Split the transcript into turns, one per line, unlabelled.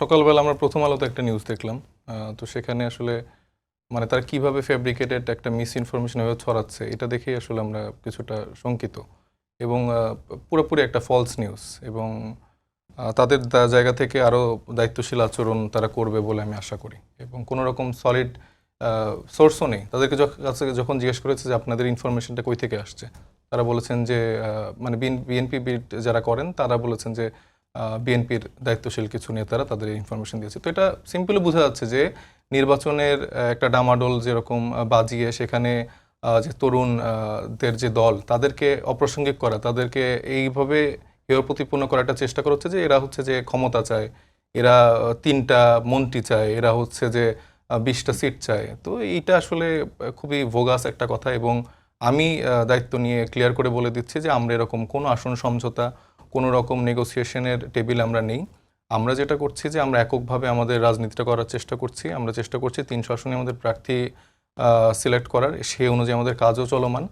সকালবেলা আমরা প্রথম আলোতে একটা নিউজ দেখলাম। তো সেখানে আসলে মানে তারা কিভাবে ফ্যাব্রিকেটেড একটা মিস ইনফরমেশন এভাবে ছড়াচ্ছে এটা দেখেই আসলে আমরা কিছুটা শঙ্কিত এবং পুরোপুরি একটা ফলস নিউজ এবং তাদের জায়গা থেকে আরও দায়িত্বশীল আচরণ তারা করবে বলে আমি আশা করি এবং কোনো রকম সলিড সোর্সও নেই। তাদেরকে কাছে যখন জিজ্ঞেস করেছে যে আপনাদের ইনফরমেশনটা কই থেকে আসছে, তারা বলেছেন যে মানে বিএনপি বিট যারা করেন তারা বলেছেন যে বিএনপির দায়িত্বশীল কিছু নেতারা তাদের ইনফরমেশন দিয়েছে। তো এটা সিম্পলি বোঝা যাচ্ছে যে নির্বাচনের একটা ডামাডোল যেরকম বাজিয়ে সেখানে যে তরুণদের যে দল তাদেরকে অপ্রাসঙ্গিক করা, তাদেরকে এইভাবে হেয় প্রতিপন্ন করার একটা চেষ্টা করা হচ্ছে যে এরা হচ্ছে যে ক্ষমতা চায়, এরা ৩টা মন্ত্রী চায়, এরা হচ্ছে যে ২০টা সিট চায়। তো এইটা আসলে খুবই ভোগাস একটা কথা এবং আমি দায়িত্ব নিয়ে ক্লিয়ার করে বলে দিচ্ছি যে আমরা এরকম কোনো আসন সমঝোতা, কোনো রকম নেগোসিয়েশনের টেবিল আমরা নেই। আমরা যেটা করছি যে আমরা এককভাবে আমাদের রাজনীতিটা করার চেষ্টা করছি। আমরা চেষ্টা করছি ৩০০ আসনে আমাদের প্রার্থী সিলেক্ট করার, সেই অনুযায়ী আমাদের কাজও চলমান।